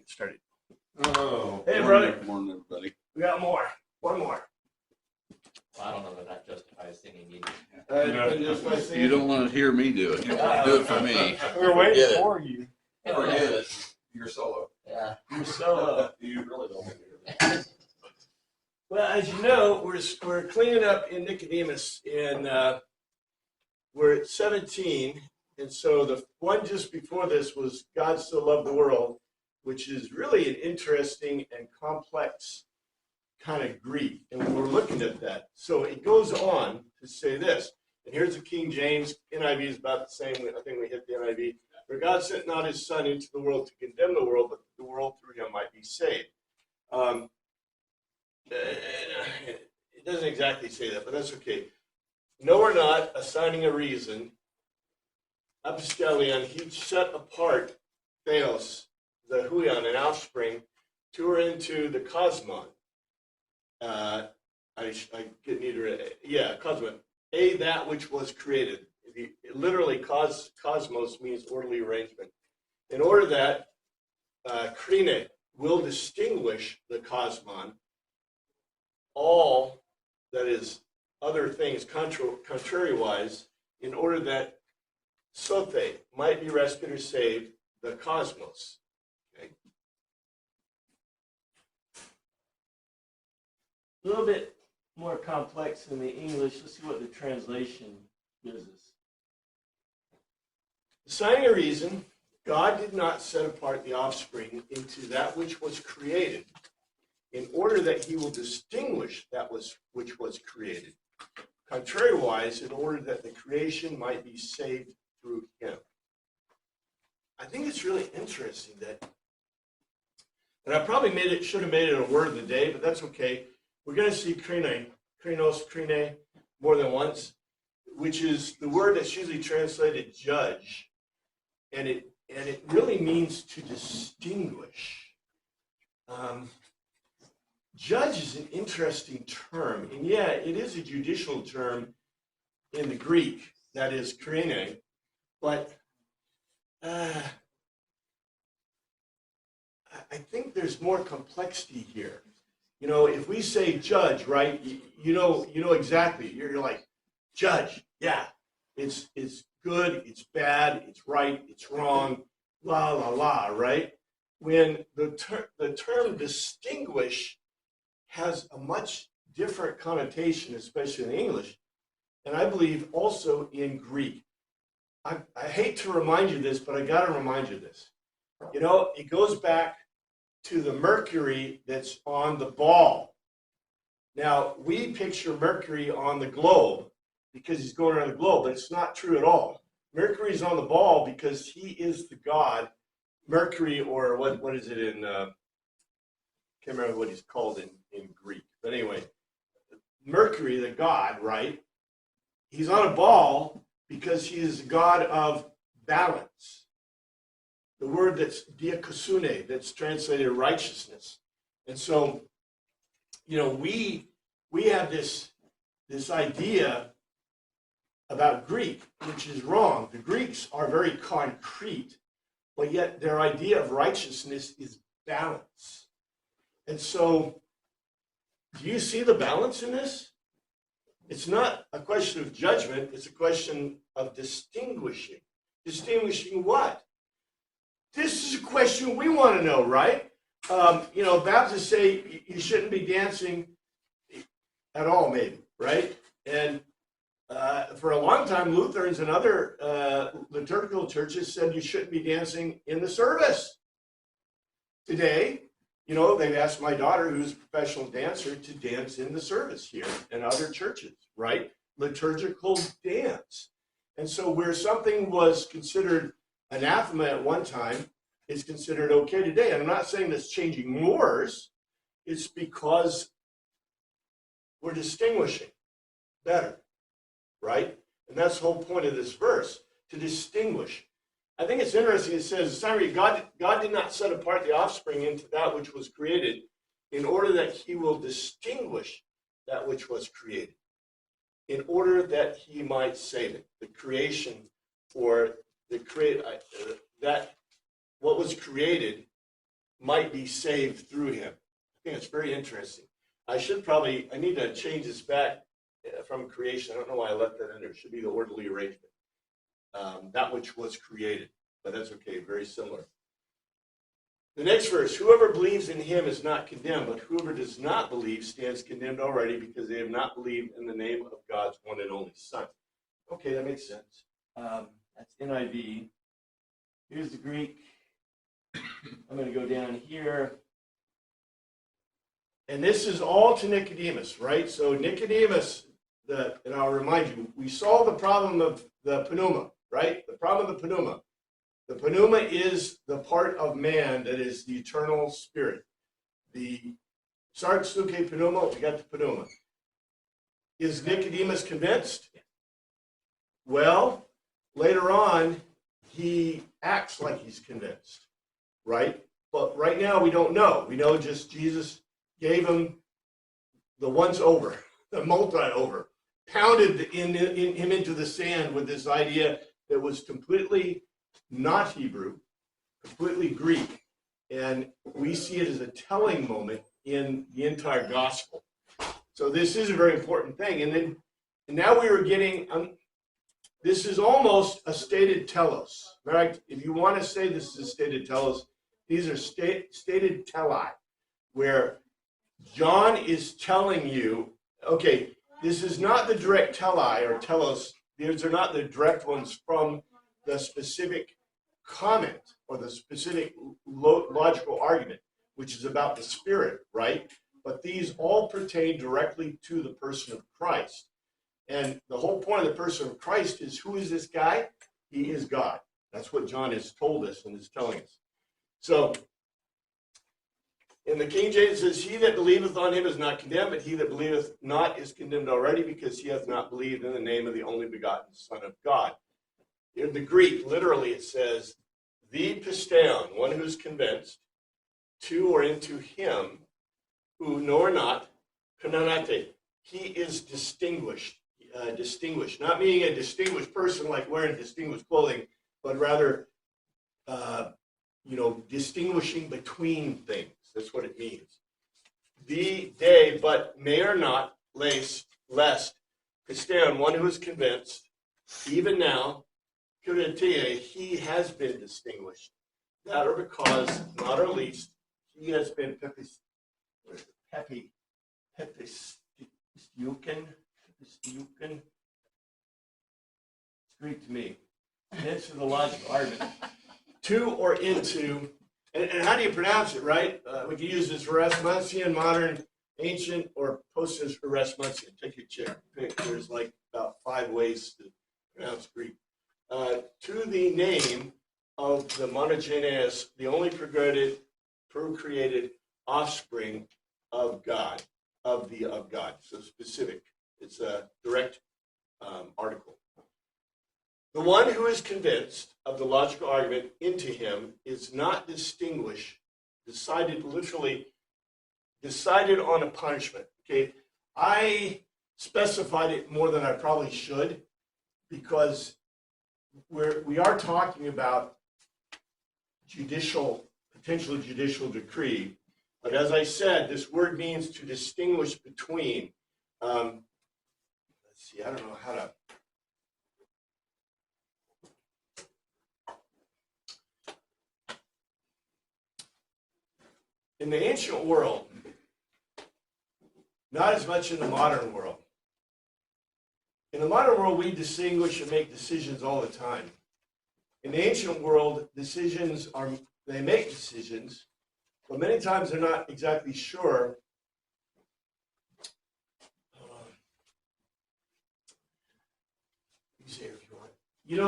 get started. Oh, Hey, morning, brother. Morning, everybody. We got more. One more. Well, I don't know that that justifies singing either. Just by saying, You don't want to hear me do it. You want to do it for me. we're waiting Forget it. for you. Forget it. You're solo. Yeah. You're solo. You really don't want to hear me. Well, as you know, we're cleaning up in Nicodemus, and we're at 17. And so the one just before this was God so loved the world, which is really an interesting and complex kind of Greek. And we're looking at that. So it goes on to say this. And here's the King James. NIV is about the same. I think we hit the NIV. For God sent not his son into the world to condemn the world, but the world through him might be saved. It doesn't exactly say that, but that's okay. No, we're not assigning a reason. Apostolion, he set apart Theos, the huion, an offspring, to her into the cosmon. Cosmon, that which was created. Literally, cosmos means orderly arrangement. In order that krine will distinguish the cosmon, all that is other things contrary-wise, in order that Sothe might be rescued or saved, the cosmos. Okay. A little bit more complex in the English. Let's see what the translation gives us. Assigning a reason, God did not set apart the offspring into that which was created, in order that he will distinguish that which was created. Contrariwise, in order that the creation might be saved through him. I think it's really interesting that, and I probably should have made it a word of the day, but that's okay. We're going to see krine, more than once, which is the word that's usually translated judge, and it really means to distinguish. Judge is an interesting term, and yeah, it is a judicial term in the Greek, that is krine, but I think there's more complexity here. You know, if we say judge, right, you know exactly. You're like, judge, yeah, it's good, it's bad, it's right, it's wrong, la la la, right? When the term distinguish has a much different connotation, especially in English, and I believe also in Greek. I hate to remind you this, but I got to remind you this. You know, it goes back to the Mercury that's on the ball. Now, we picture Mercury on the globe because he's going around the globe, but it's not true at all. Mercury's on the ball because he is the god. Mercury, or what is it in, can't remember what he's called in Greek. But anyway, Mercury, the god, right? He's on a ball because he is the god of balance. The word that's diakosune, that's translated righteousness. And so, you know, we have this idea about Greek, which is wrong. The Greeks are very concrete, but yet their idea of righteousness is balance. And so, do you see the balance in this? It's not a question of judgment, it's a question of distinguishing. Distinguishing what? This is a question we want to know, right? You know, Baptists say you shouldn't be dancing at all, maybe, right? And for a long time, Lutherans and other liturgical churches said you shouldn't be dancing in the service. Today, you know, they've asked my daughter, who's a professional dancer, to dance in the service here and other churches, right? Liturgical dance. And so where something was considered anathema at one time, it's considered okay today. And I'm not saying that's changing mores. It's because we're distinguishing better, right? And that's the whole point of this verse, to distinguish. I think it's interesting. It says, God did not set apart the offspring into that which was created in order that he will distinguish that which was created, in order that he might save it. The creation, or that what was created might be saved through him. I think it's very interesting. I need to change this back from creation. I don't know why I left that in there. It should be the orderly arrangement. That which was created, but that's okay, very similar. The next verse, whoever believes in him is not condemned, but whoever does not believe stands condemned already because they have not believed in the name of God's one and only Son. Okay, that makes sense. That's NIV. Here's the Greek. I'm going to go down here. And this is all to Nicodemus, right? So Nicodemus, and I'll remind you, we solved the problem of the pneuma, right? The problem of the pneuma. The pneuma is the part of man that is the eternal spirit. The sarx suke pneuma, we got the pneuma. Is Nicodemus convinced? Well, later on, he acts like he's convinced, right? But right now, we don't know. We know just Jesus gave him the once over, the multi over, pounded him into the sand with this idea that was completely not Hebrew, completely Greek. And we see it as a telling moment in the entire gospel. So this is a very important thing. And now we are getting, this is almost a stated telos. Right? If you want to say this is a stated telos, these are stated teli, where John is telling you, okay, this is not the direct teli or telos. These are not the direct ones from the specific comment or the specific logical argument, which is about the Spirit, right? But these all pertain directly to the person of Christ. And the whole point of the person of Christ is, who is this guy? He is God. That's what John has told us and is telling us. So, in the King James, it says, he that believeth on him is not condemned, but he that believeth not is condemned already, because he hath not believed in the name of the only begotten Son of God. In the Greek, literally, it says, the pisteon, one who is convinced, to or into him, who nor not, kananate, he is distinguished, not meaning a distinguished person like wearing distinguished clothing, but rather, distinguishing between things. That's what it means. The day, but may or not, lest, pisteon, one who is convinced, even now, he has been distinguished. That or because, not or least, he has been epistiuken. It's Greek to me. This is the logical argument. To or into, and how do you pronounce it, right? We can use this Erasmusian, modern, ancient, or post-Erasmusian. Take your pick. There's like about 5 ways to pronounce Greek. To the name of the monogenes, the only procreated offspring of God, of God. So specific. It's a direct article. The one who is convinced of the logical argument into him is not decided on a punishment. Okay, I specified it more than I probably should, because we are talking about potential judicial decree. But as I said, this word means to distinguish between. Let's see, I don't know how to. In the ancient world, not as much in the modern world. In the modern world, we distinguish and make decisions all the time. In the ancient world, they make decisions, but many times they're not exactly sure. You say it if you want.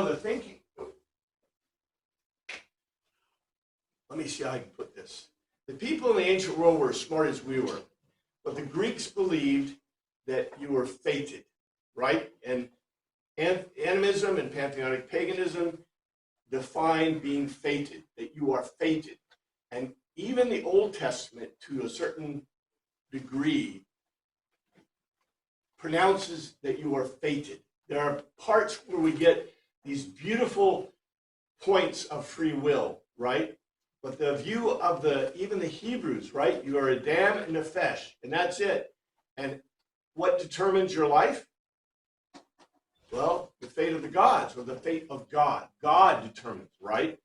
The thinking. Let me see how I can put this. The people in the ancient world were as smart as we were, but the Greeks believed that you were fated, right? And animism and pantheonic paganism define being fated, that you are fated. And even the Old Testament, to a certain degree, pronounces that you are fated. There are parts where we get these beautiful points of free will, right? But the view of even the Hebrews, right? You are Adam and Nefesh, and that's it. And what determines your life? Well, the fate of the gods, or the fate of God. God determines, right?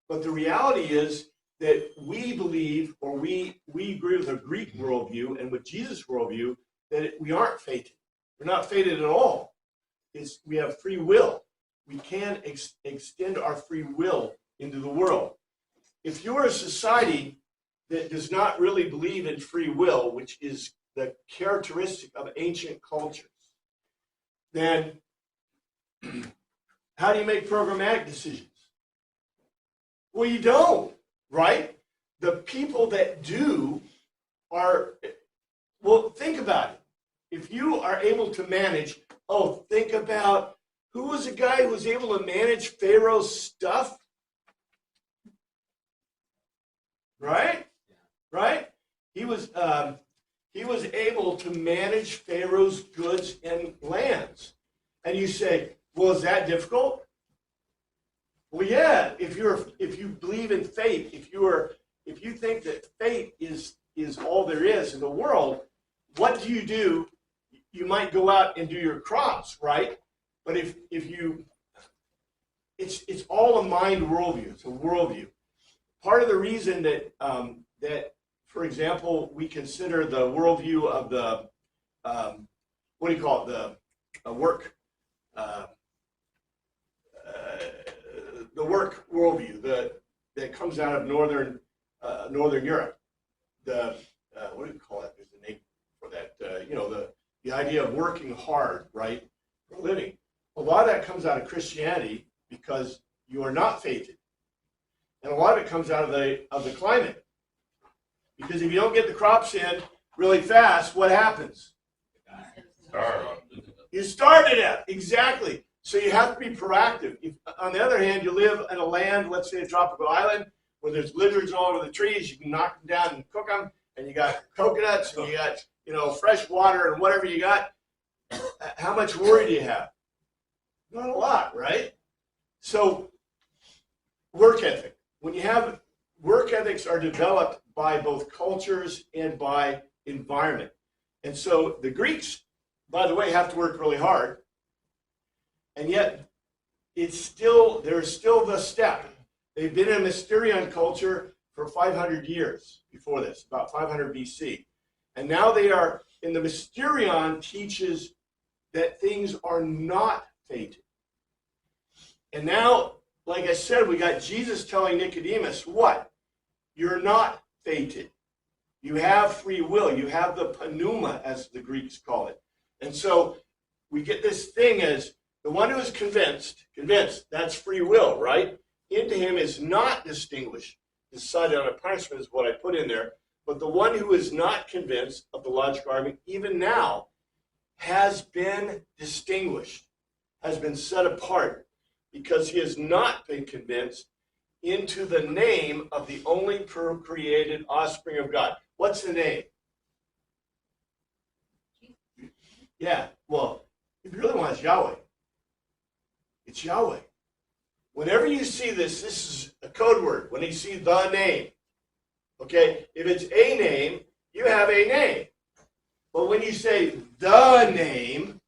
But the reality is that we believe, or we agree with a Greek worldview and with Jesus' worldview, that we aren't fated. We're not fated at all. We have free will. We can extend our free will into the world. If you're a society that does not really believe in free will, which is the characteristic of ancient cultures, then how do you make programmatic decisions? Well, you don't, right? The people that do are, well, think about it. If you are able to manage, think about who was a guy who was able to manage Pharaoh's stuff? Right? Right? He was able to manage Pharaoh's goods and lands. And you say, well, is that difficult? Well, yeah, if you believe in fate, if you think that fate is all there is in the world, what do? You might go out and do your crops, right? But if you, it's all a mind worldview. It's a worldview. Part of the reason that for example, we consider the worldview of the what do you call it? The work. The work worldview that comes out of northern Europe. What do you call it? There's a name for that. The idea of working hard, right, for a living. A lot of that comes out of Christianity because you are not fated, and a lot of it comes out of the climate. Because if you don't get the crops in really fast, what happens? You starve to death. Exactly. So you have to be proactive. If, on the other hand, you live in a land, let's say a tropical island, where there's lizards all over the trees, you can knock them down and cook them, and you got coconuts, and you got fresh water and whatever you got. How much worry do you have? Not a lot, right? So work ethic. When you have work ethics are developed by both cultures and by environment. And so the Greeks, by the way, have to work really hard. And yet, there's still the step. They've been in a Mysterion culture for 500 years before this, about 500 BC. And now they are, in the Mysterion teaches that things are not fated. And now, like I said, we got Jesus telling Nicodemus, what? You're not fated. You have free will. You have the pneuma, as the Greeks call it. And so we get this thing as the one who is convinced, that's free will, right? Into him is not distinguished. Decided on a punishment is what I put in there. But the one who is not convinced of the logical argument, even now, has been distinguished, has been set apart, because he has not been convinced into the name of the only procreated offspring of God. What's the name? Yeah, well, if you really want, it's Yahweh. It's Yahweh. Whenever you see this is a code word. When you see the name, okay? If it's a name, you have a name. But when you say the name,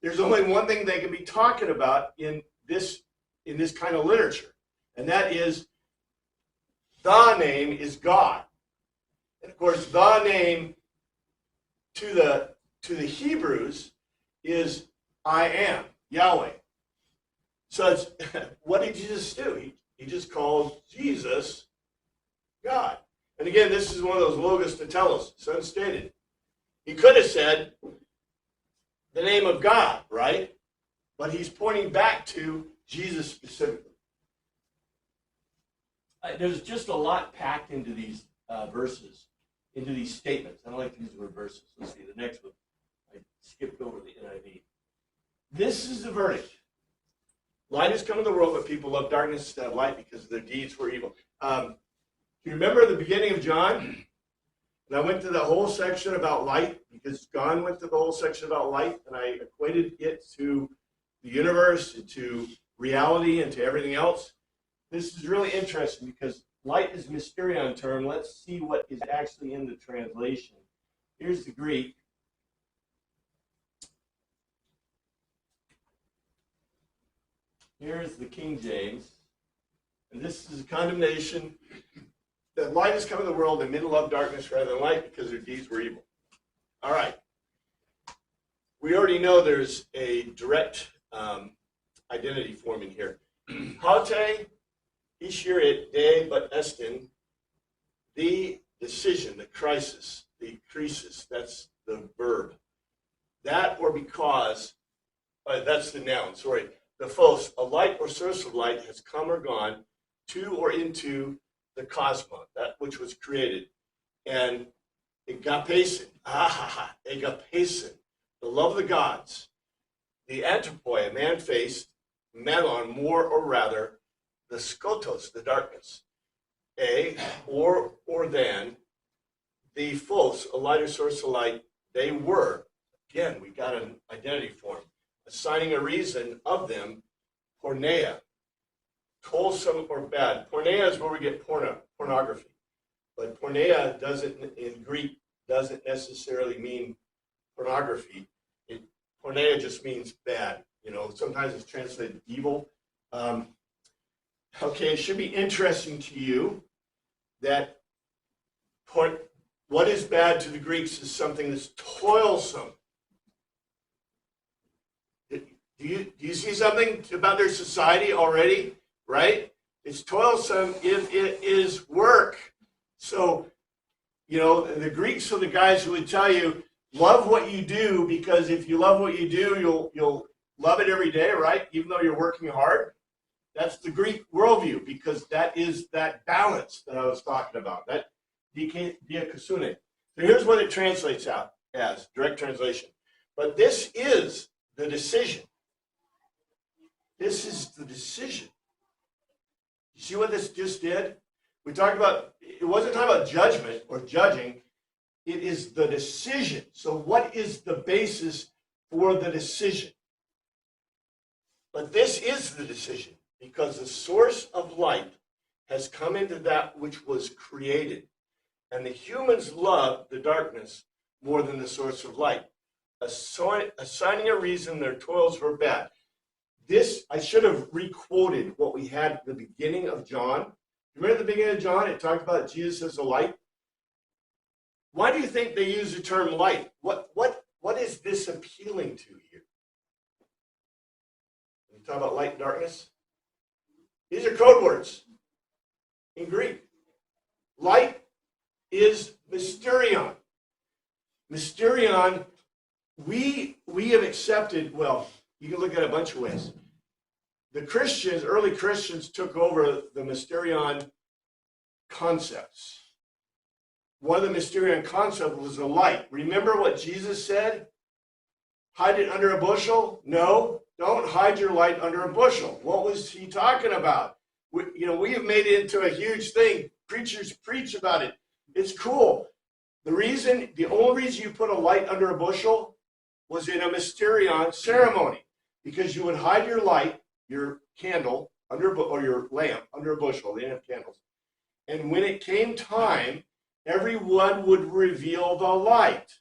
there's only one thing they can be talking about in this kind of literature, and that is the name is God. And of course, the name to the Hebrews is I am, Yahweh. So it's, what did Jesus do? He just called Jesus God. And again, this is one of those logos to telos. It's unstated. He could have said the name of God, right? But he's pointing back to Jesus specifically. There's just a lot packed into these verses, into these statements. I don't like to use the word verses. Let's see, the next one. I skipped over the NIV. This is the verdict. Light has come in the world, but people love darkness instead of light because their deeds were evil. Do you remember the beginning of John? And I went to the whole section about light because John went to the whole section about light, and I equated it to the universe, and to reality, and to everything else. This is really interesting because light is a mysterion term. Let's see what is actually in the translation. Here's the Greek. Here's the King James. And this is a condemnation that light has come in the world and men love darkness rather than light because their deeds were evil. All right. We already know there's a direct identity forming here. Haute ishirit de but estin, the decision, the crisis, the crisis, that's the verb. That or because, that's the noun, sorry. The phos, a light or source of light has come or gone to or into the cosmos, that which was created. And agapesin, agapesin, the love of the gods. The anthropoi, a man-faced, melon, more or rather, the skotos, the darkness. A, or than, the phos, a light or source of light, they were. Again, we got an identity form. Assigning a reason of them, porneia, wholesome or bad. Porneia is where we get pornography. But porneia doesn't, in Greek, doesn't necessarily mean pornography. Porneia just means bad. You know, sometimes it's translated evil. Okay, it should be interesting to you that what is bad to the Greeks is something that's toilsome. Do you see something about their society already, right? It's toilsome if it is work. So, you know, the Greeks are the guys who would tell you, love what you do, because if you love what you do, you'll love it every day, right? Even though you're working hard. That's the Greek worldview, because that is that balance that I was talking about, that diakosune. So here's what it translates out as, direct translation. But this is the decision. This is the decision. You see what this just did? We talked about, it wasn't talking about judgment or judging. It is the decision. So what is the basis for the decision? But this is the decision, because the source of light has come into that which was created. And the humans love the darkness more than the source of light, assigning a reason their toils were bad. This, I should have re-quoted what we had at the beginning of John. Remember at the beginning of John, it talked about Jesus as a light? Why do you think they use the term light? What is this appealing to here? When you talk about light and darkness, these are code words in Greek. Light is mysterion. Mysterion, we have accepted, well, you can look at it a bunch of ways. The Christians, early Christians, took over the mysterion concepts. One of the mysterion concepts was the light. Remember what Jesus said? Hide it under a bushel? No, don't hide your light under a bushel. What was he talking about? We have made it into a huge thing. Preachers preach about it. It's cool. The only reason you put a light under a bushel was in a mysterion ceremony, because you would hide your light, your candle, or your lamp under a bushel. They didn't have candles. And when it came time, everyone would reveal the light.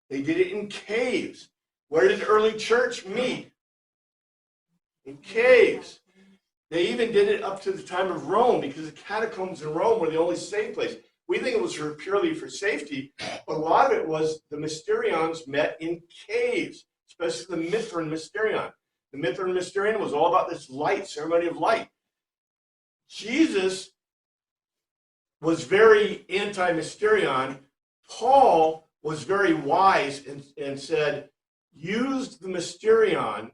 They did it in caves. Where did the early church meet? In caves. They even did it up to the time of Rome, because the catacombs in Rome were the only safe place. We think it was purely for safety, but a lot of it was the mysterions met in caves, especially the Mithrin mysterion. The Mithrin mysterion was all about this light, ceremony of light. Jesus was very anti-mysterion. Paul was very wise and said, use the mysterion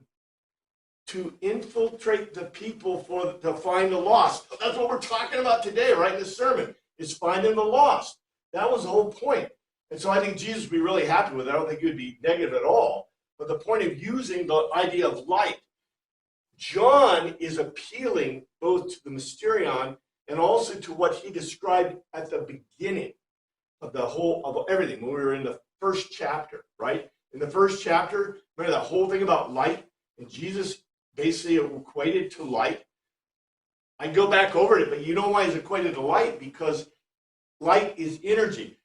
to infiltrate the people to find the lost. That's what we're talking about today, right, in this sermon, is finding the lost. That was the whole point. And so I think Jesus would be really happy with it. I don't think he would be negative at all. But the point of using the idea of light, John is appealing both to the mysterion and also to what he described at the beginning of everything, when we were in the first chapter, right? In the first chapter, remember that whole thing about light, and Jesus basically equated to light. I go back over it, but you know why it's equated to light? Because light is energy.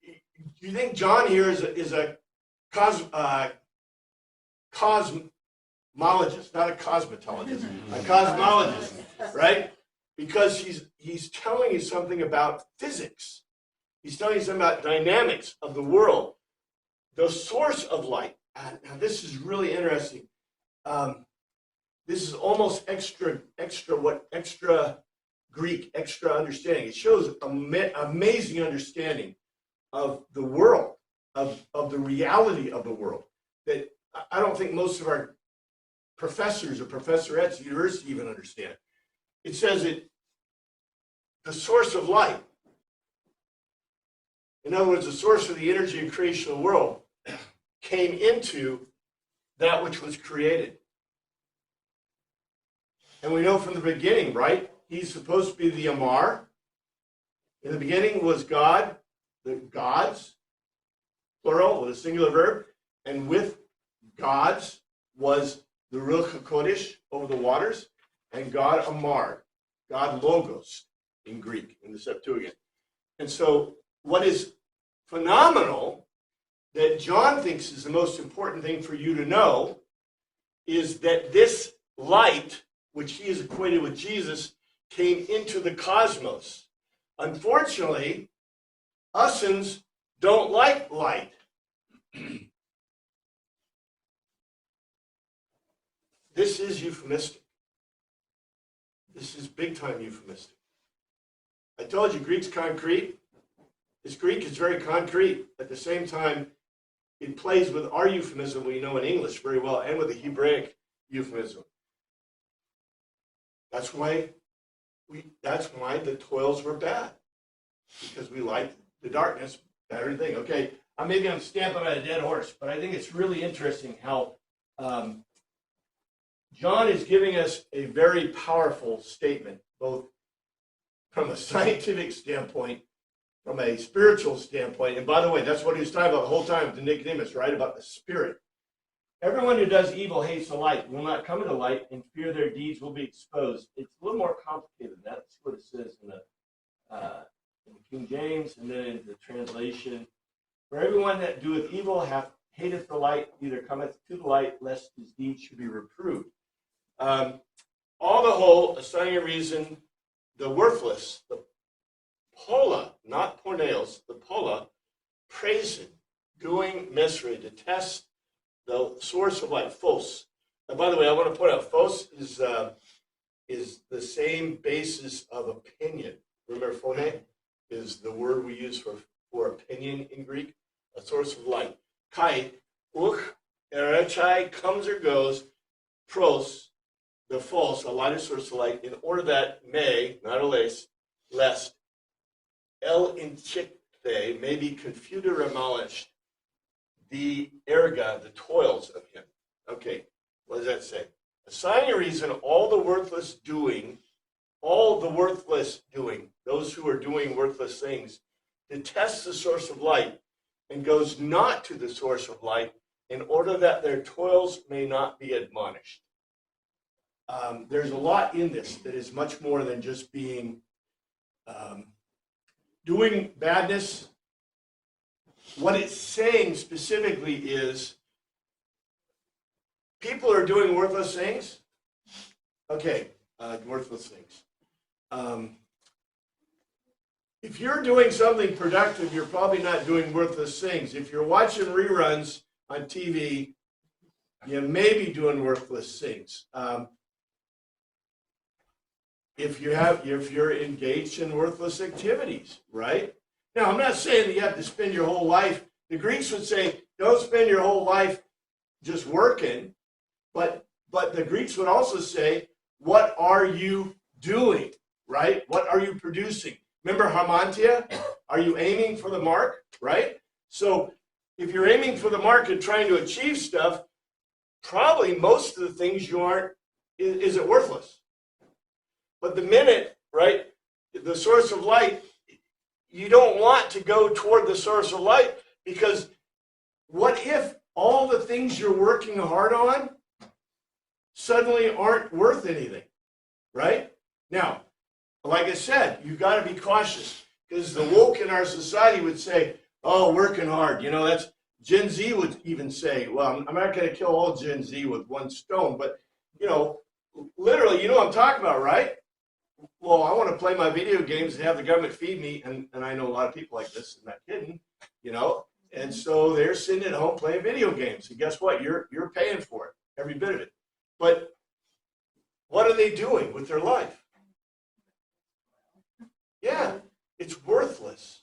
Do you think John here is a cosmologist, not a cosmetologist, a cosmologist, right? Because he's telling you something about physics. He's telling you something about dynamics of the world. The source of light. Now this is really interesting. This is almost extra Greek, extra understanding. It shows amazing understanding of the world, of the reality of the world, that I don't think most of our professors or professorettes at university even understand. It says that the source of light, in other words, the source of the energy and creation of the world, came into that which was created. And we know from the beginning, right? He's supposed to be the Amar. In the beginning was God, the gods, plural, with a singular verb. And with gods was the Ruach HaKodesh over the waters, and God Amar, God Logos in Greek, in the Septuagint. And so what is phenomenal that John thinks is the most important thing for you to know is that this light, which he is equated with Jesus, came into the cosmos. Unfortunately, usins don't like light. This is euphemistic. This is big time euphemistic. I told you Greek's concrete. This Greek is very concrete. At the same time, it plays with our euphemism we know in English very well, and with the Hebraic euphemism. That's why the toils were bad, because we liked the darkness better thing. Okay, maybe I'm stamping on a dead horse, but I think it's really interesting how John is giving us a very powerful statement, both from a scientific standpoint, from a spiritual standpoint. And by the way, that's what he was talking about the whole time to Nicodemus, right? About the spirit. Everyone who does evil hates the light, will not come to the light, and fear their deeds will be exposed. It's a little more complicated than that. That's what it says in the King James, and then in the translation. For everyone that doeth evil hateth the light, neither cometh to the light, lest his deeds should be reproved. All the whole, assigning a reason, the worthless, the pola, not porneos, the pola, praising, doing misery, detest the source of light, phos. And by the way, I want to point out, phos is the same basis of opinion. Remember, phone is the word we use for opinion in Greek, a source of light. Kai, erechai, comes or goes, pros, the false, a lighter source of light, in order that not lest, el inchikte, may be confuted or demolished, the erga, the toils of him. Okay, what does that say? Assigning a reason, all the worthless doing, those who are doing worthless things, detest the source of light and goes not to the source of light in order that their toils may not be admonished. There's a lot in this that is much more than just being doing badness. What it's saying specifically is people are doing worthless things. Okay, worthless things. If you're doing something productive, you're probably not doing worthless things. If you're watching reruns on TV, you may be doing worthless things. If you're engaged in worthless activities, right? Now, I'm not saying that you have to spend your whole life. The Greeks would say, don't spend your whole life just working, but the Greeks would also say, what are you doing, right? What are you producing? Remember hamantia? Are you aiming for the mark, right? So if you're aiming for the mark and trying to achieve stuff, probably most of the things you aren't, is it worthless? But the minute, right, the source of light, you don't want to go toward the source of light, because what if all the things you're working hard on suddenly aren't worth anything, right? Now, like I said, you've got to be cautious because the woke in our society would say, oh, working hard. You know, that's Gen Z would even say, well, I'm not going to kill all Gen Z with one stone, but, you know, literally, you know what I'm talking about, right? Well, I want to play my video games and have the government feed me. And I know a lot of people like this, I'm not kidding, you know, and so they're sitting at home playing video games. And guess what? You're paying for it, every bit of it. But what are they doing with their life? Yeah, it's worthless.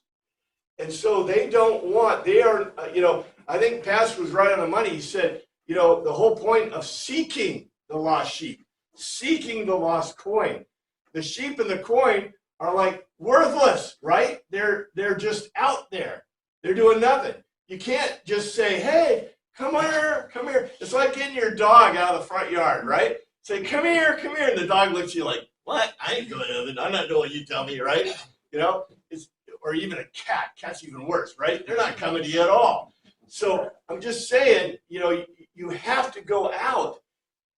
And so they don't want, they are, you know, I think Pastor was right on the money. He said, you know, the whole point of seeking the lost sheep, seeking the lost coin. The sheep and the coin are like worthless, right? They're just out there. They're doing nothing. You can't just say, hey, come here, come here. It's like getting your dog out of the front yard, right? Say, come here, and the dog looks at you like, what? I ain't going over it. I'm not doing what you tell me, right? You know, or even a cat. Cat's even worse, right? They're not coming to you at all. So I'm just saying, you know, you have to go out.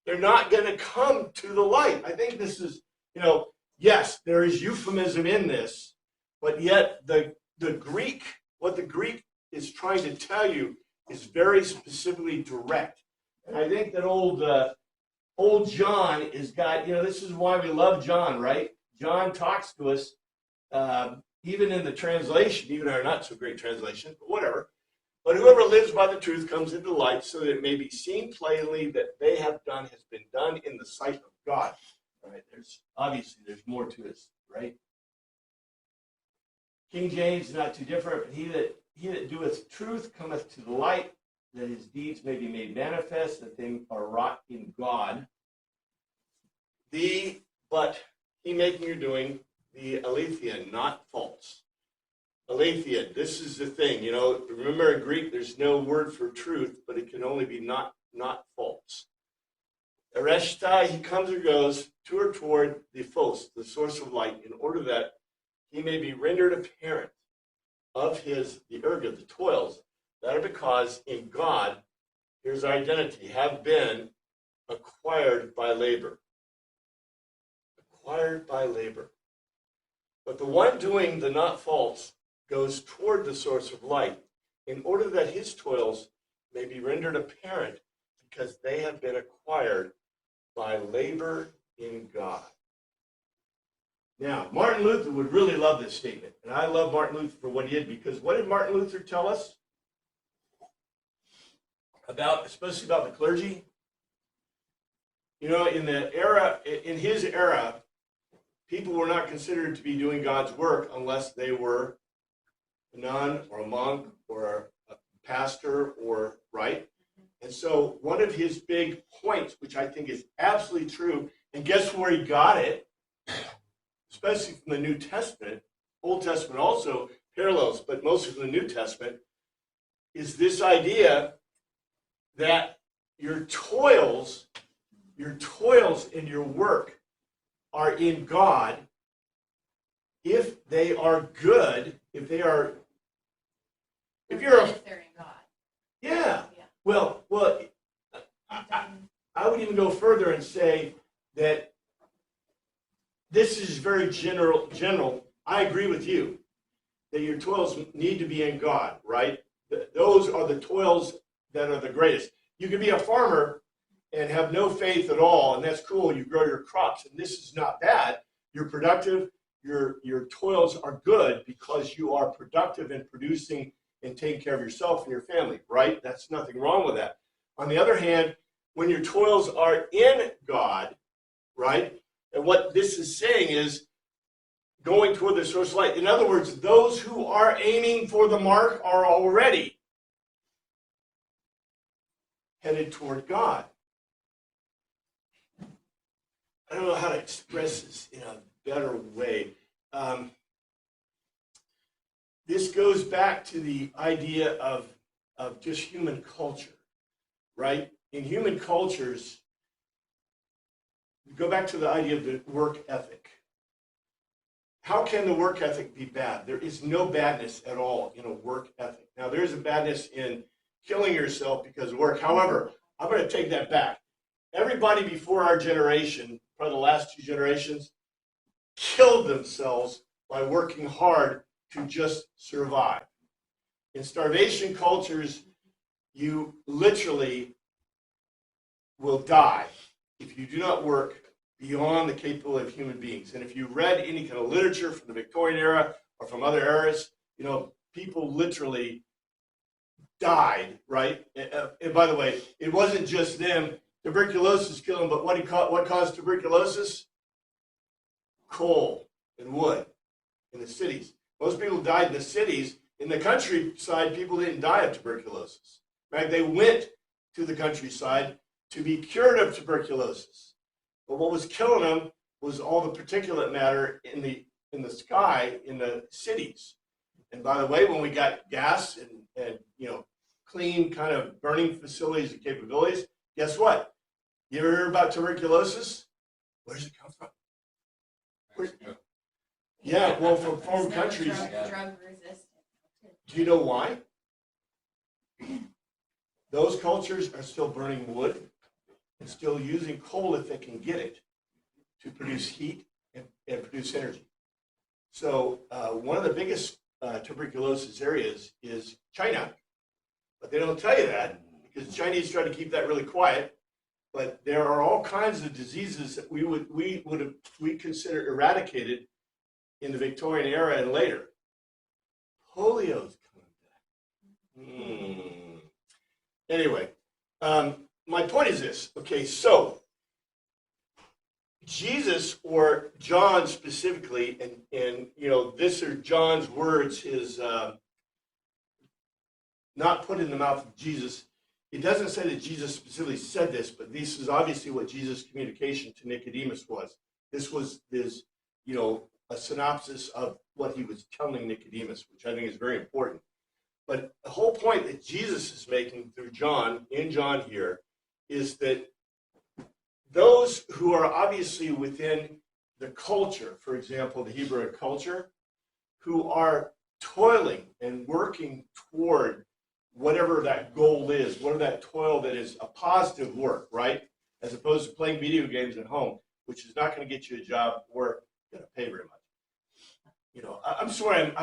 They're not going to come to the light. I think this is, you know, yes, there is euphemism in this, but yet the Greek, what the Greek is trying to tell you is very specifically direct. And I think that old John is got, you know, this is why we love John, right? John talks to us, even in the translation, even our not so great translation, but whatever. But whoever lives by the truth comes into light so that it may be seen plainly that they have done has been done in the sight of God. Right? Obviously there's more to this, right? King James, not too different, but he that doeth truth cometh to the light, that his deeds may be made manifest, that they are wrought in God. But he making your doing the aletheia, not false. Aletheia, this is the thing, you know, remember in Greek there's no word for truth, but it can only be not false. Ereshtai, he comes or goes to or toward the phos, the source of light, in order that he may be rendered apparent of the erga, the toils, that are because in God, his identity, have been acquired by labor. Acquired by labor. But the one doing the not false goes toward the source of light, in order that his toils may be rendered apparent, because they have been acquired by labor in God. Now, Martin Luther would really love this statement, and I love Martin Luther for what he did, because what did Martin Luther tell us about, especially about the clergy? You know, in his era, people were not considered to be doing God's work unless they were a nun or a monk or a pastor, or right. And so one of his big points, which I think is absolutely true, and guess where he got it, especially from the New Testament, Old Testament also parallels, but mostly from the New Testament, is this idea that your toils in your work are in God if they are good, if you're if they're in God. Yeah. Well, I would even go further and say that this is very general. I agree with you that your toils need to be in God, right? Those are the toils that are the greatest. You can be a farmer and have no faith at all, and that's cool. You grow your crops, and this is not bad. You're productive. Your toils are good because you are productive in producing and taking care of yourself and your family, right? That's nothing wrong with that. On the other hand, when your toils are in God, right? And what this is saying is going toward the source of light. In other words, those who are aiming for the mark are already headed toward God. I don't know how to express this in a better way. This goes back to the idea of just human culture, right? In human cultures, go back to the idea of the work ethic. How can the work ethic be bad? There is no badness at all in a work ethic. Now, there is a badness in killing yourself because of work. However, I'm going to take that back. Everybody before our generation, probably the last two generations, killed themselves by working hard to just survive. In starvation cultures, you literally will die if you do not work beyond the capability of human beings. And if you read any kind of literature from the Victorian era or from other eras, people literally died, right? And by the way, it wasn't just them. Tuberculosis killed them, but what caused tuberculosis? Coal and wood in the cities. Most people died in the cities. In the countryside, people didn't die of tuberculosis. In fact, they went to the countryside to be cured of tuberculosis. But what was killing them was all the particulate matter in the sky in the cities. And by the way, when we got gas and clean kind of burning facilities and capabilities, guess what? You ever heard about tuberculosis? Where does it come from? Yeah, well, from foreign countries. Drug resistant. Do you know why? Those cultures are still burning wood and still using coal if they can get it to produce heat and produce energy. So one of the biggest tuberculosis areas is China, but they don't tell you that because the Chinese try to keep that really quiet. But there are all kinds of diseases that we consider eradicated in the Victorian era and later. Polio's coming back. Anyway, my point is this. Okay, so Jesus, or John specifically, and this are John's words, his not put in the mouth of Jesus. It doesn't say that Jesus specifically said this, but this is obviously what Jesus' communication to Nicodemus was. This was a synopsis of what he was telling Nicodemus, which I think is very important. But the whole point that Jesus is making through John, in John here, is that those who are obviously within the culture, for example, the Hebrew culture, who are toiling and working toward whatever that goal is, whatever that toil that is a positive work, right? As opposed to playing video games at home, which is not going to get you a job or going to pay very much. I'm sorry,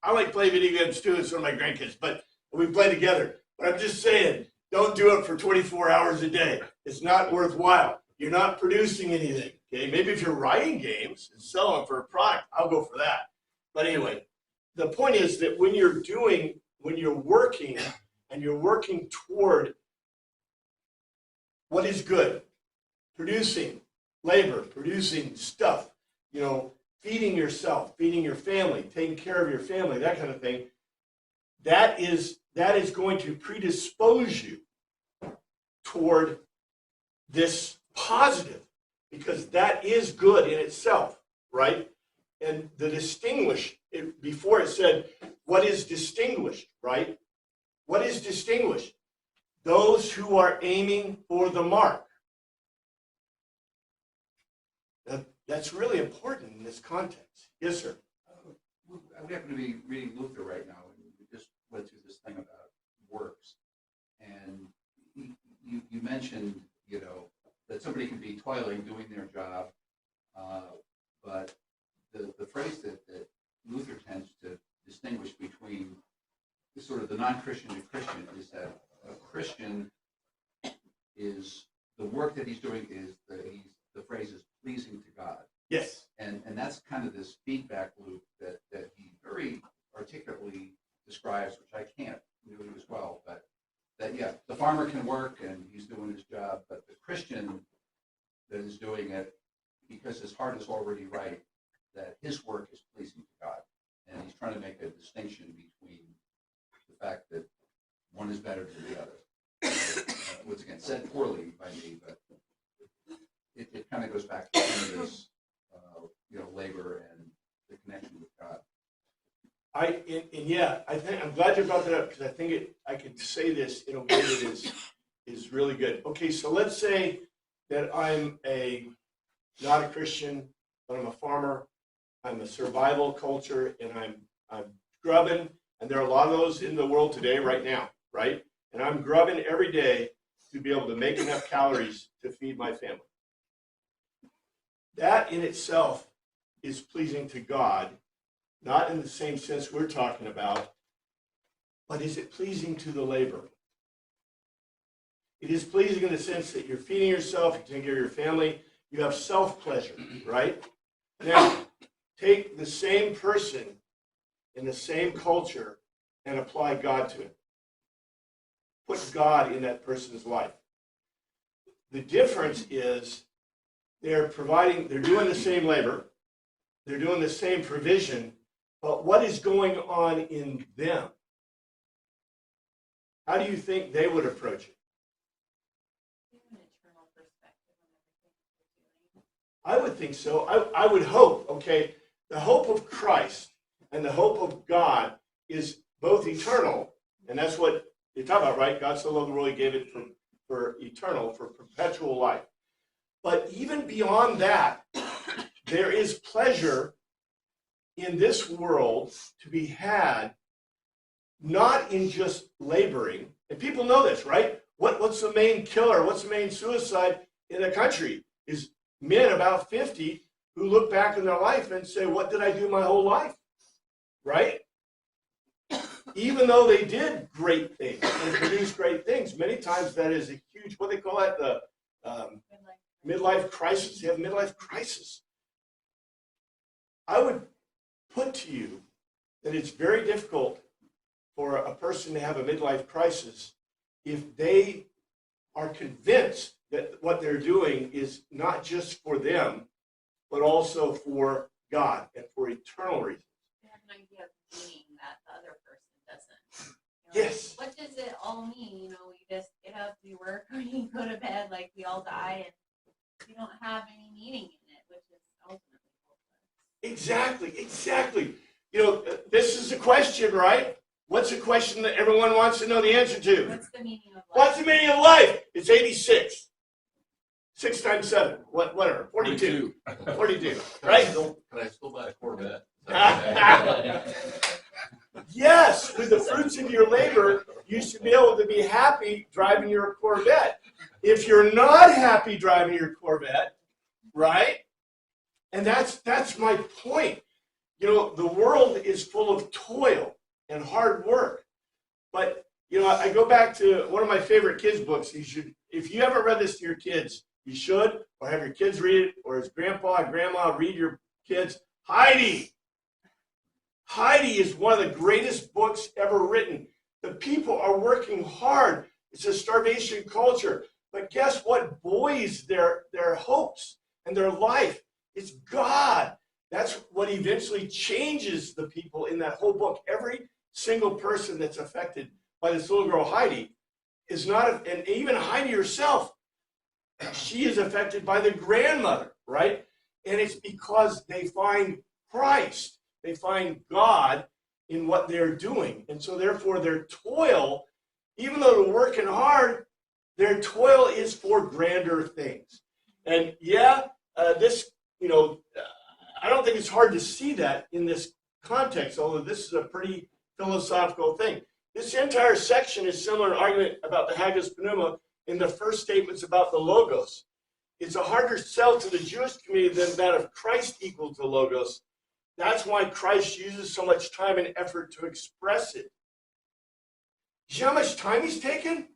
I like playing video games too, and so do my grandkids, but we play together. But I'm just saying, don't do it for 24 hours a day. It's not worthwhile. You're not producing anything, okay? Maybe if you're writing games and selling them for a product, I'll go for that. But anyway, the point is that when you're working, and you're working toward what is good, producing labor, producing stuff, feeding yourself, feeding your family, taking care of your family, that kind of thing, that is going to predispose you toward this positive, because that is good in itself, right? And the before it said, what is distinguished, right? What is distinguished? Those who are aiming for the mark. That's really important in this context. Yes, sir. We happen to be reading Luther right now, and we just went through this thing about works. And you mentioned, that somebody can be toiling, doing their job, but the phrase that Luther tends to distinguish between sort of the non-Christian and Christian is that a Christian is, the work that he's doing is, the phrase is pleasing to God. Yes. And that's kind of this feedback loop that he very articulately describes, which I can't really as well, but that, the farmer can work and he's doing his job, but the Christian that is doing it because his heart is already right, that his work is pleasing to God. And he's trying to make a distinction between the fact that one is better than the other. Once again, said poorly by me, but it kind of goes back to some of this, labor and the connection with God. I'm glad you brought that up, because I think I could say this in a way that is really good. Okay, so let's say that I'm not a Christian, but I'm a farmer. I'm a survival culture, and I'm grubbing, and there are a lot of those in the world today right now, right? And I'm grubbing every day to be able to make enough calories to feed my family. That in itself is pleasing to God, not in the same sense we're talking about, but is it pleasing to the laborer? It is pleasing in the sense that you're feeding yourself, you're taking care of your family, you have self-pleasure, right? Now, take the same person in the same culture and apply God to it. Put God in that person's life. The difference is they're doing the same labor, they're doing the same provision, but what is going on in them? How do you think they would approach it? I would think so. I would hope, okay, the hope of Christ and the hope of God is both eternal, and that's what you're talking about, right? God so loved the world, he gave it for eternal, for perpetual life. But even beyond that, there is pleasure in this world to be had, not in just laboring. And people know this, right? What's the main killer? What's the main suicide in the country? Is men about 50 who look back in their life and say, what did I do my whole life? Right? Even though they did great things and produced great things, many times that is a huge, what they call that, the midlife crisis. They have midlife crisis. I would put to you that it's very difficult for a person to have a midlife crisis if they are convinced that what they're doing is not just for them, but also for God and for eternal reasons. They have an idea of meaning that the other person doesn't. Yes. What does it all mean? We just get up, we work, we go to bed, like we all die, and we don't have any meaning in it, which is ultimately hopeless. Exactly. This is a question, right? What's a question that everyone wants to know the answer to? What's the meaning of life? What's the meaning of life? It's 86. 6 times 7, whatever, 42. 42, right? Can I still buy a Corvette? Yes, with the fruits of your labor, you should be able to be happy driving your Corvette. If you're not happy driving your Corvette, right? And that's my point. The world is full of toil and hard work. But, I go back to one of my favorite kids' books. If you haven't read this to your kids, you should, or have your kids read it, or as grandpa and grandma read your kids. Heidi. Heidi is one of the greatest books ever written. The people are working hard. It's a starvation culture. But guess what buoys their hopes and their life? It's God. That's what eventually changes the people in that whole book. Every single person that's affected by this little girl, Heidi, is not, and even Heidi herself, she is affected by the grandmother, right? And it's because they find Christ. They find God in what they're doing. And so therefore their toil, even though they're working hard, their toil is for grander things. And I don't think it's hard to see that in this context, although this is a pretty philosophical thing. This entire section is similar to an argument about the Haggis Pneuma in the first statements about the Logos. It's a harder sell to the Jewish community than that of Christ equal to Logos. That's why Christ uses so much time and effort to express it. You see how much time he's taken?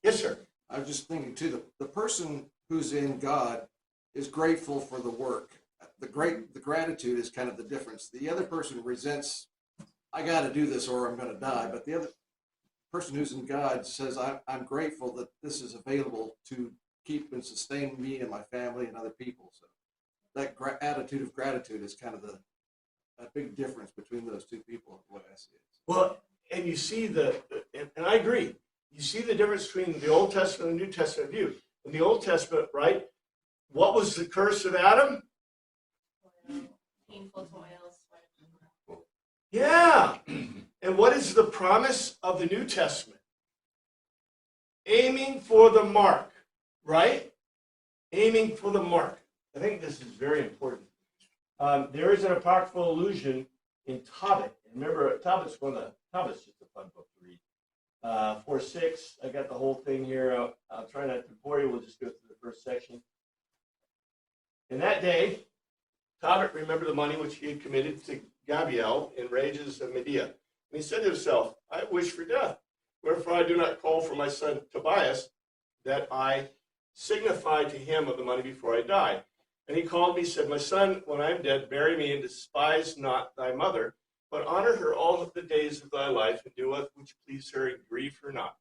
Yes, sir. I was just thinking too, the person who's in God is grateful for the work. The gratitude is kind of the difference. The other person resents, I got to do this or I'm going to die. But the other person who's in God says, I'm grateful that this is available to keep and sustain me and my family and other people. So that attitude of gratitude is kind of a big difference between those two people, the way I see it. Well, and you see and I agree, you see the difference between the Old Testament and the New Testament view. In the Old Testament, right, what was the curse of Adam? Painful toils, sweat and blood. Yeah. And what is the promise of the New Testament? Aiming for the mark, right? Aiming for the mark. I think this is very important. There is an apocryphal allusion in Tobit. Remember, Tobit's just a fun book to read. 4:6, I got the whole thing here. I'll try not to bore you. We'll just go through the first section. In that day, Tobit remembered the money which he had committed to Gabriel in Rages of Medea. And he said to himself, I wish for death. Wherefore I do not call for my son Tobias, that I signify to him of the money before I die. And he called me, said, my son, when I am dead, bury me, and despise not thy mother, but honor her all of the days of thy life, and do which please her, and grieve her not.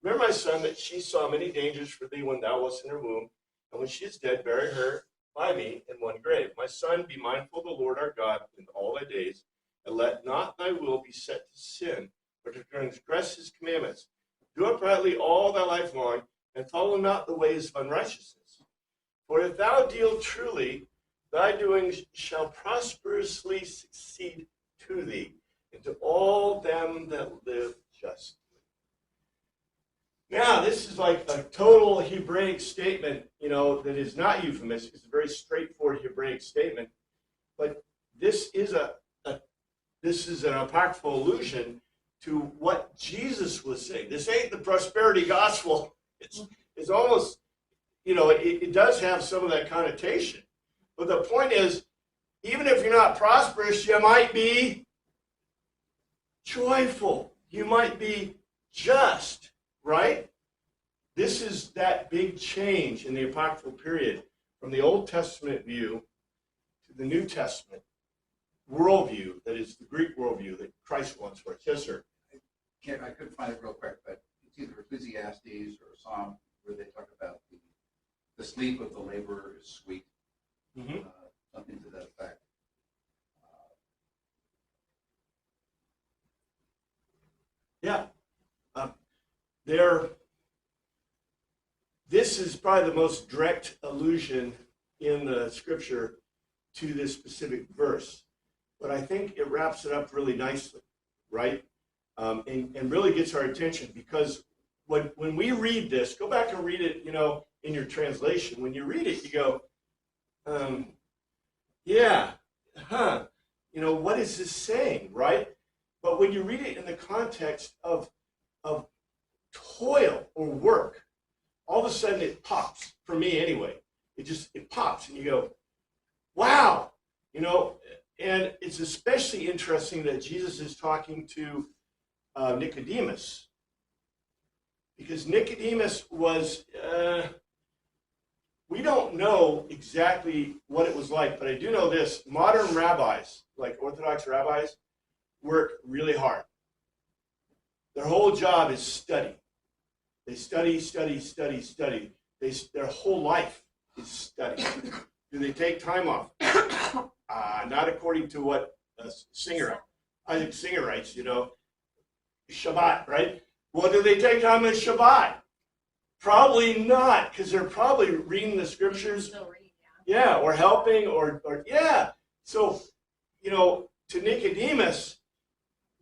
Remember, my son, that she saw many dangers for thee when thou wast in her womb, and when she is dead, bury her by me in one grave. My son, be mindful of the Lord our God in all thy days, and let not thy will be set to sin, but to transgress his commandments. Do uprightly all thy life long, and follow not the ways of unrighteousness. For if thou deal truly, thy doings shall prosperously succeed to thee, and to all them that live justly. Now, this is like a total Hebraic statement, that is not euphemistic. It's a very straightforward Hebraic statement. But this is an apocryphal allusion to what Jesus was saying. This ain't the prosperity gospel. It's almost, it does have some of that connotation. But the point is, even if you're not prosperous, you might be joyful. You might be just, right? This is that big change in the apocryphal period from the Old Testament view to the New Testament worldview, that is the Greek worldview that Christ wants for us. Yes, sir. I couldn't find it real quick, but it's either Ecclesiastes or a Psalm where they talk about the sleep of the laborer is sweet, something to that effect. Yeah. This is probably the most direct allusion in the scripture to this specific verse. But I think it wraps it up really nicely, right? And really gets our attention, because when we read this, go back and read it, in your translation. When you read it, you go, what is this saying, right? But when you read it in the context of toil or work, all of a sudden it pops, for me anyway. It pops, and you go, wow, and it's especially interesting that Jesus is talking to Nicodemus, because Nicodemus was, we don't know exactly what it was like, but I do know this: modern rabbis, like Orthodox rabbis, work really hard. Their whole job is study. They study. Their whole life is study. Do they take time off? Not according to what Isaac Singer writes, Shabbat, right? Well, do they take time in Shabbat? Probably not, because they're probably reading the scriptures. Still read, Yeah, or helping, or yeah. So, to Nicodemus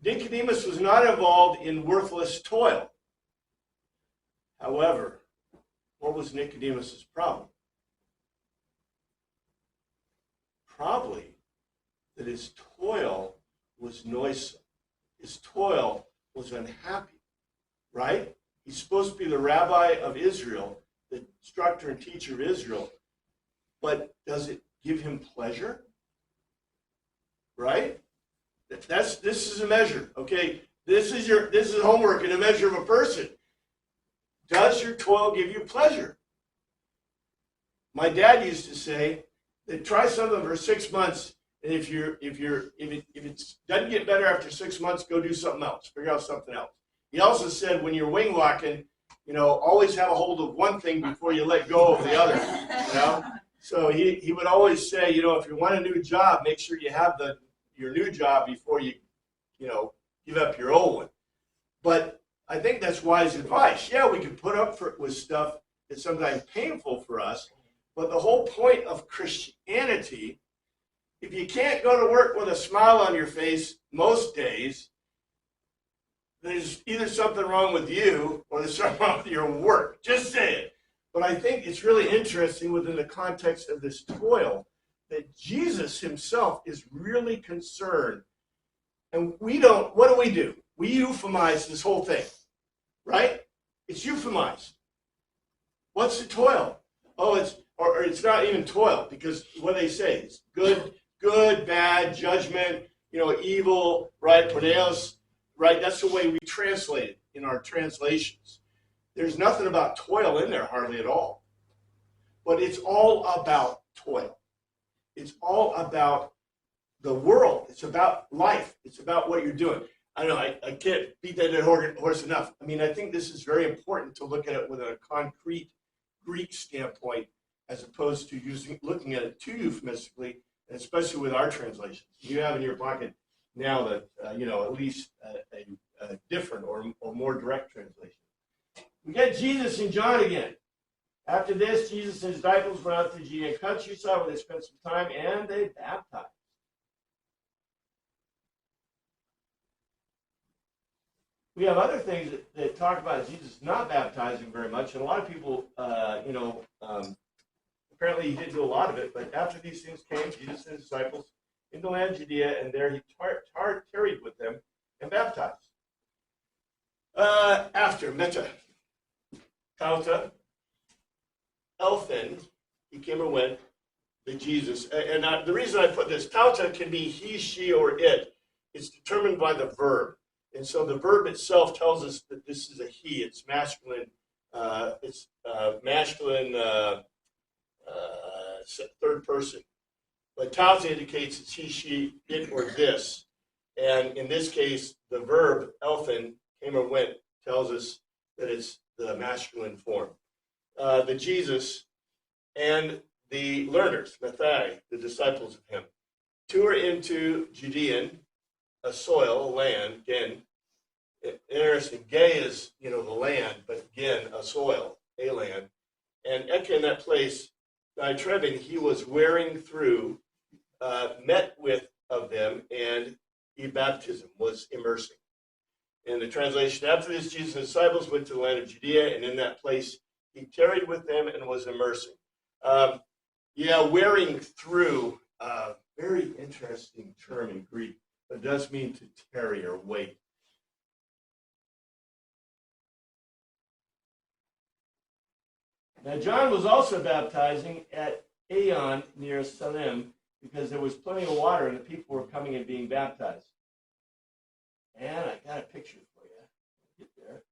was not involved in worthless toil. However, what was Nicodemus's problem? Probably that his toil was noisome. His toil was unhappy, right? He's supposed to be the rabbi of Israel, the instructor and teacher of Israel, but does it give him pleasure? Right? This is a measure, okay? This is homework and a measure of a person. Does your toil give you pleasure? My dad used to say that try something for 6 months, and if it doesn't get better after 6 months, go do something else. Figure out something else. He also said when you're wing walking, always have a hold of one thing before you let go of the other. So he would always say, if you want a new job, make sure you have your new job before you give up your old one. But I think that's wise advice. Yeah, we can put up with stuff that's sometimes painful for us, but the whole point of Christianity, if you can't go to work with a smile on your face most days, there's either something wrong with you or there's something wrong with your work. Just say it. But I think it's really interesting within the context of this toil that Jesus himself is really concerned. And what do? We euphemize this whole thing, right? It's euphemized. What's the toil? Oh, it's not even toil, because what they say is good, good, bad, judgment, evil, right? Porneos, right? That's the way we translate it in our translations. There's nothing about toil in there hardly at all. But it's all about toil. It's all about the world. It's about life. It's about what you're doing. I know I can't beat that dead horse enough. I mean, I think this is very important to look at it with a concrete Greek standpoint as opposed to looking at it too euphemistically, and especially with our translations. You have in your pocket now that, at least a different or more direct translation. We get Jesus and John again. After this, Jesus and his disciples went out to the Judean countryside where they spent some time and they baptized. We have other things that talk about Jesus not baptizing very much, and a lot of people, apparently he didn't do a lot of it, but after these things came, Jesus and his disciples into the land of Judea, and there he tarried with them and baptized. After Meta, Tauta, Elphin, he came and went, the Jesus. And the reason I put this, Tauta can be he, she, or it. It's determined by the verb. And so the verb itself tells us that this is a he. It's masculine. Third person. But Tauta indicates it's he, she, it, or this. And in this case, the verb Elphin, came or went, tells us that it's the masculine form. The Jesus and the learners, Mathai, the disciples of him, tour into Judean, a soil, a land, again. Interesting, Gay is, the land, but again, a soil, a land. And Eka in that place, Trebin, he was wearing through, met with of them, and he baptism was immersing. In the translation, after this, Jesus and his disciples went to the land of Judea, and in that place he tarried with them and was immersing. Wearing through, very interesting term in Greek, but it does mean to tarry or wait. Now, John was also baptizing at Aeon near Salim because there was plenty of water and the people were coming and being baptized. And I got a picture for you. Get there.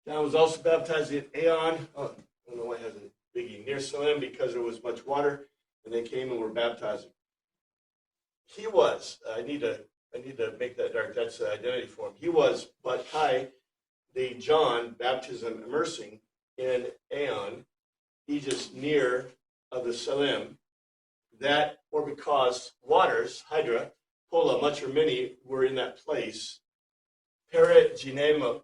John was also baptizing at Aeon. Oh, I don't know why it has a biggie. Near Salim because there was much water, and they came and were baptizing. He was. I need to make that dark. That's the identity for him. He was, but the John baptism immersing in Aeon, Aegis near of the Salim, that or because waters, Hydra, Pola, much or many were in that place. Pere Ginanto,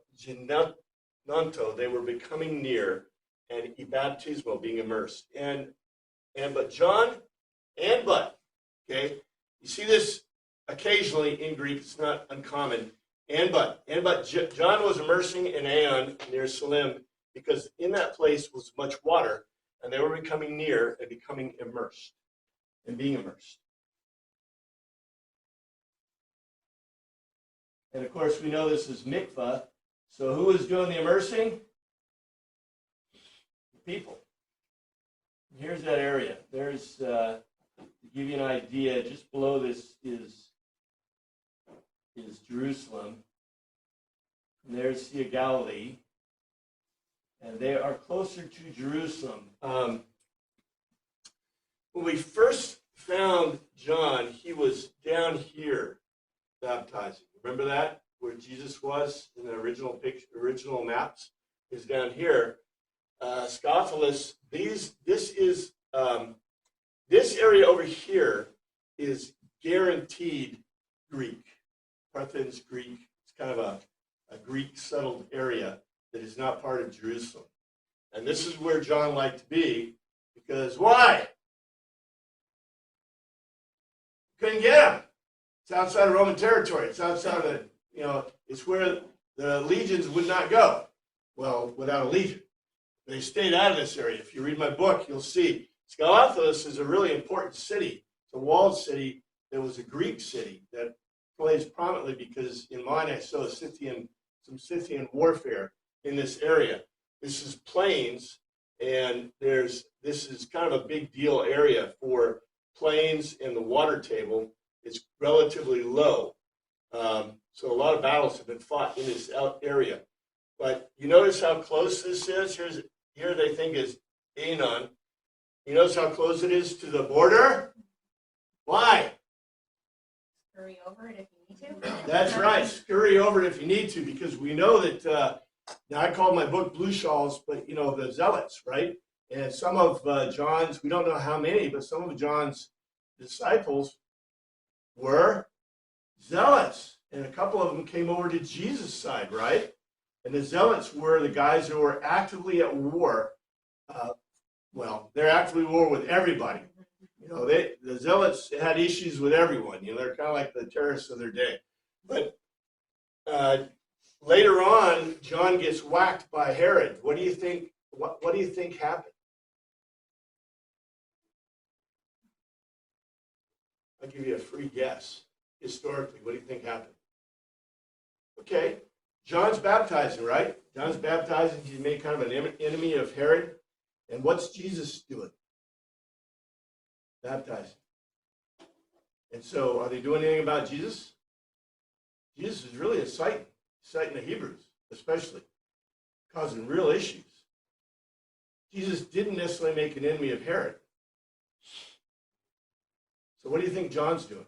they were becoming near, and baptismo, being immersed. But John, okay, you see this occasionally in Greek, it's not uncommon. But John was immersing in Aeon near Salim because in that place was much water, and they were becoming near and becoming immersed and being immersed. And of course, we know this is mikvah. So who is doing the immersing? The people. Here's that area. There's, to give you an idea, just below this is Jerusalem. And there's Sea of Galilee. And they are closer to Jerusalem. When we first found John, he was down here baptizing. Remember that? Where Jesus was in the original maps? Is down here. Scophilus, this area over here is guaranteed Greek. Parthen's Greek. It's kind of a Greek settled area that is not part of Jerusalem. And this is where John liked to be, because why? Couldn't get him. It's outside of Roman territory. It's outside of it's where the legions would not go. Well, without a legion. They stayed out of this area. If you read my book, you'll see. Scophilus is a really important city. It's a walled city that was a Greek city that plays prominently because in mine I saw some Scythian warfare in this area. This is plains, and this is kind of a big deal area for plains and the water table is relatively low. So a lot of battles have been fought in this area. But you notice how close this is? Here they think is Anon. You notice how close it is to the border? Why? Hurry over it if you need to. That's right. Scurry over it if you need to, because we know that, now I call my book Blue Shawls, but you know, the zealots, right? And some of John's, we don't know how many, but some of John's disciples were zealots. And a couple of them came over to Jesus' side, right? And the zealots were the guys who were actively at war. Well, they're actively at war with everybody. You know, the zealots had issues with everyone. You know, they're kind of like the terrorists of their day. But later on, John gets whacked by Herod. What do you think? What do you think happened? I'll give you a free guess. Historically, what do you think happened? Okay, John's baptizing, right? John's baptizing. He's made kind of an enemy of Herod. And what's Jesus doing? Baptizing. And so, are they doing anything about Jesus? Jesus is really inciting the Hebrews, especially, causing real issues. Jesus didn't necessarily make an enemy of Herod. So what do you think John's doing?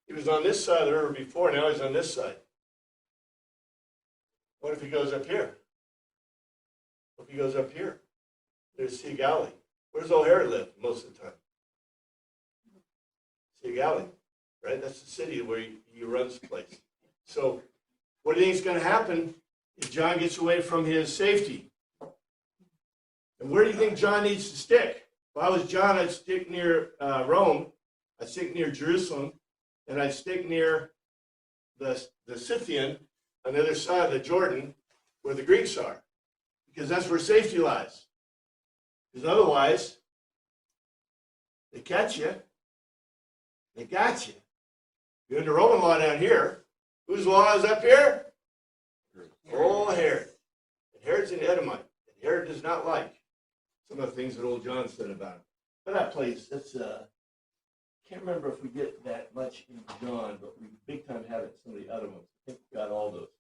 He was on this side of the river before, now he's on this side. What if he goes up here? What if he goes up here? There's Sea of Galilee. Where does old Herod live most of the time? Sea of Galilee, right? That's the city where he runs the place. So what do you think is going to happen if John gets away from his safety? And where do you think John needs to stick? If I was John, I'd stick near Rome. I'd stick near Jerusalem. And I'd stick near the Scythian on the other side of the Jordan where the Greeks are. Because that's where safety lies. Because otherwise, they catch you. They got you. You're under Roman law down here. Whose law is up here? Old Herod. And Herod's an Edomite. And Herod does not like some of the things that old John said about him. But that place, that's can't remember if we get that much in John, but we big time have it in some of the other ones. I think we got all those.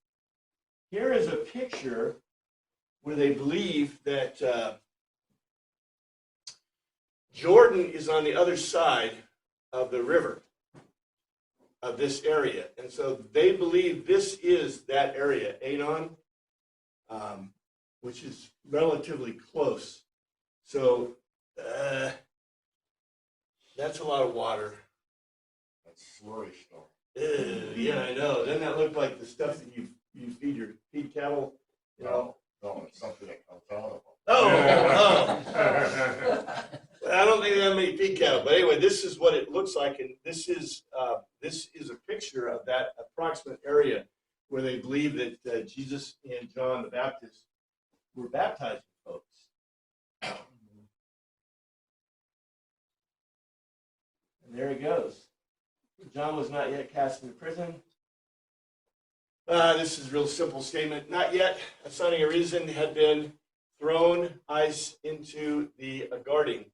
Here is a picture where they believe that Jordan is on the other side of the river of this area. And so they believe this is that area, Anon, which is relatively close. So that's a lot of water. That's slurry stuff. Yeah, I know. Doesn't that look like the stuff that you feed cattle? You know? No, it's something that comes out of them. Oh. I don't think that many feed cattle, but anyway, this is what it looks like, and this is a picture of that approximate area where they believe that Jesus and John the Baptist were baptizing folks. And there he goes. John was not yet cast into prison. This is a real simple statement. Not yet. Assigning a reason had been thrown ice into the guarding,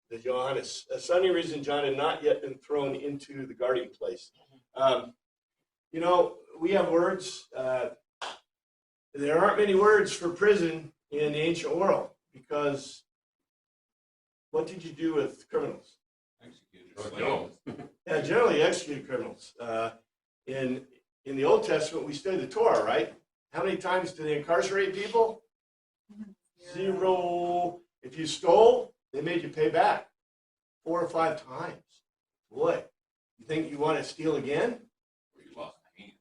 the Johannes. Assigning a reason John had not yet been thrown into the guarding place. You know, we have words. There aren't many words for prison in the ancient world because what did you do with criminals? Yeah, generally executed criminals. In the Old Testament, we study the Torah, right? How many times do they incarcerate people? 0. If you stole, they made you pay back 4 or 5 times. Boy, you think you want to steal again? You lost a hand.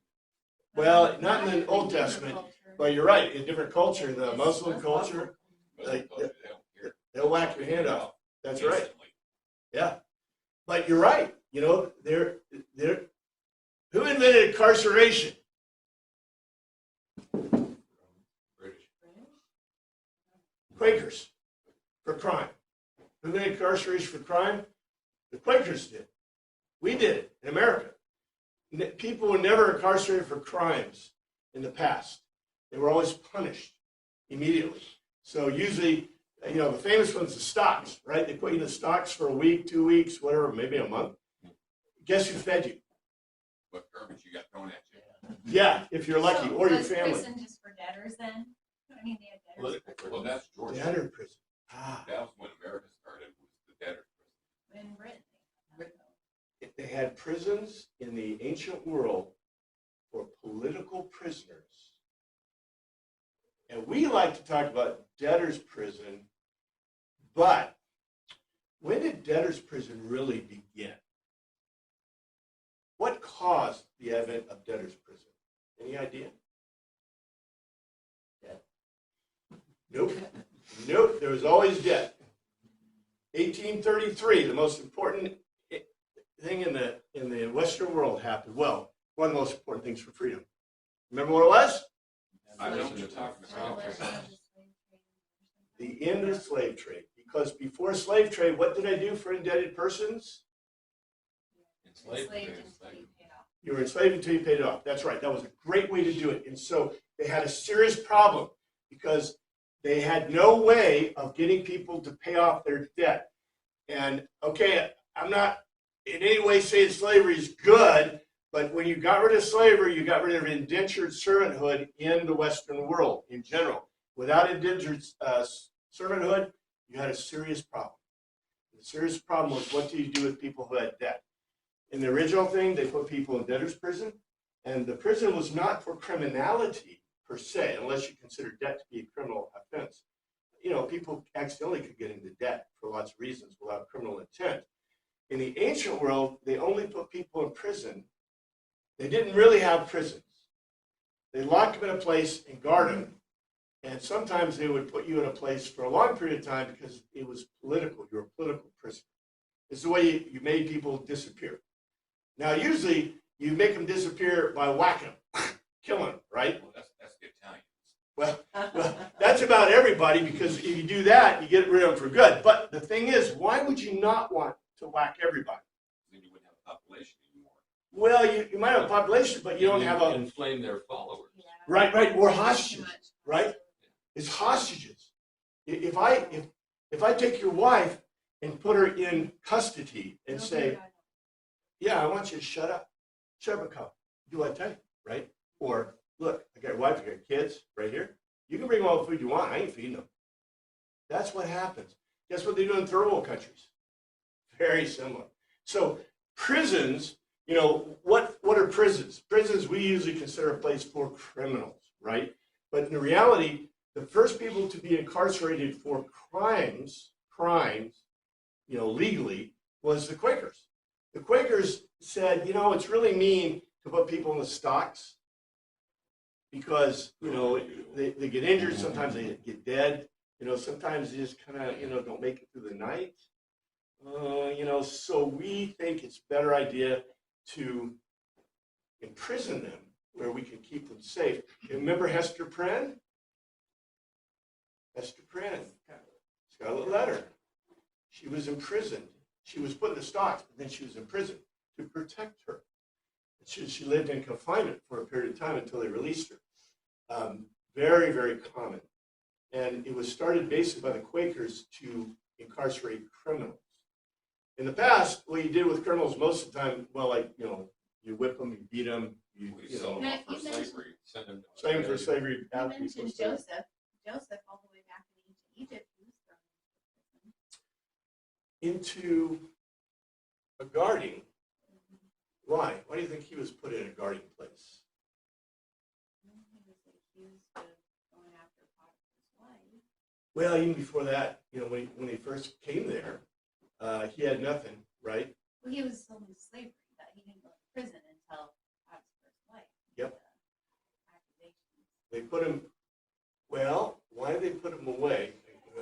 Well, not in the Old Testament, but you're right. In different culture, the Muslim culture, they'll whack your hand off. That's right. Yeah. But you're right. You know, they're who invented incarceration? British. Quakers for crime. Who invented incarceration for crime? The Quakers did. We did it in America. People were never incarcerated for crimes in the past. They were always punished immediately. So usually You know, the famous one's the stocks, right? They put you in the stocks for a week, 2 weeks, whatever, maybe a month. Guess who fed you? What garbage you got thrown at you? Yeah, if you're lucky, So or your was family. prison just for debtors then? I mean, they had debtors. Well, that's Georgia. Debtor prison. Ah, That was when America started, was the debtor prison. In Britain. they had that. they had prisons in the ancient world for political prisoners. And we like to talk about debtor's prison, but when did debtor's prison really begin? What caused the advent of debtor's prison? Any idea? Debt. Nope. Nope, there was always debt. 1833, the most important thing in the Western world happened. Well, one of the most important things for freedom. Remember what it was? I know what you're talking about. Abolition of the slave trade. The end of slave trade. Because before slave trade, what did I do for indebted persons? Enslaved. Enslaved until you paid off. You were enslaved until you paid it off. That's right. That was a great way to do it. And so they had a serious problem because they had no way of getting people to pay off their debt. And okay, I'm not in any way saying slavery is good, but when you got rid of slavery, you got rid of indentured servanthood in the Western world in general. Without indentured servanthood, you had a serious problem. The serious problem was, what do you do with people who had debt? In the original thing, they put people in debtor's prison, and the prison was not for criminality per se, unless you consider debt to be a criminal offense. You know, people accidentally could get into debt for lots of reasons without criminal intent. In the ancient world, they only put people in prison. They didn't really have prisons. They locked them in a place and guard them, and sometimes they would put you in a place for a long period of time because it was political. You were a political prisoner. It's the way you made people disappear. Now, usually, you make them disappear by whacking them, killing them, right? Well, that's the Italians. Well, that's about everybody, because if you do that, you get rid of them for good. But the thing is, why would you not want to whack everybody? Then you wouldn't have a population anymore. Well, you might have a population, but you don't have a, Inflame their followers. Yeah. right, or Too hostages, much. right? It's hostages. If I take your wife and put her in custody and No, say, no, no. yeah, I want you to shut up, cup, do what I tell you, right? Or, look, I got your wife, I got kids right here. You can bring all the food you want, I ain't feeding them. That's what happens. Guess what they do in third world countries? Very similar. So prisons, you know, what are prisons? Prisons we usually consider a place for criminals, right? But in reality, the first people to be incarcerated for crimes, you know, legally, was the Quakers. The Quakers said, you know, it's really mean to put people in the stocks because, you know, they get injured, sometimes they get dead, you know, sometimes they just kind of, you know, don't make it through the night. You know, so we think it's a better idea to imprison them where we can keep them safe. You remember Hester Prynne? Hester Prynne, Scarlet Letter. She was imprisoned. She was put in the stocks, but then she was imprisoned to protect her. She lived in confinement for a period of time until they released her. Very, very common. And it was started basically by the Quakers to incarcerate criminals. In the past, what you did with criminals most of the time, well, like, you know, you whip them, you beat them, you Sell know, them off for You mentioned- slavery. Send them to same for Australia. slavery. You after people mentioned slavery. Joseph all the way back in ancient Egypt. He was thrown Into a guarding. Why? Why do you think he was put in a guarding place? into prison. He was accused of going after Potiphar's wife. Well, even before that, you know, when he first came there, he had nothing, right? Well, he was sold into slavery, but he didn't go to prison until Potiphar's wife. Yep. Accusations. They put him. Well, why did they put him away?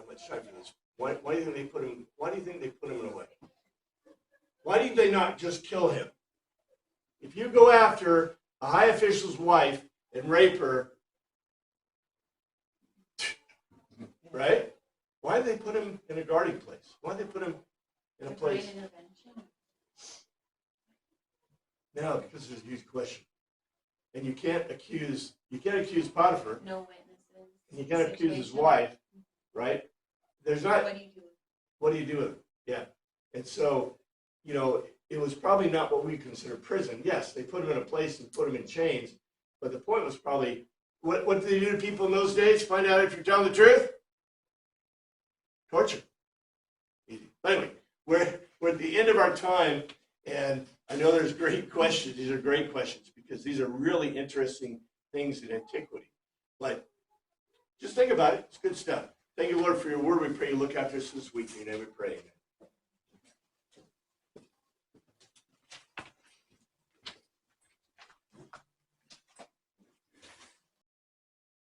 Let's try for this. Why do you think they put him? Why do you think they put him away? Why did they not just kill him? If you go after a high official's wife and rape her, right? Why did they put him in a guarding place? Why did they put him in a Divine place? intervention. No, because there's a huge question, and you can't accuse Potiphar, No witnesses. and you can't accuse his situation. wife, right? there's not, What do you do? what do you do with it? Yeah. And so, you know, it was probably not what we consider prison. Yes, they put him in a place and put him in chains, but the point was probably, what did they do to people in those days? Find out if you're telling the truth? Torture. Easy. But anyway, we're at the end of our time, and I know there's great questions. These are great questions because these are really interesting things in antiquity. But just think about it. It's good stuff. Thank you, Lord, for your word. We pray you look after us this week. In your name we pray. Amen.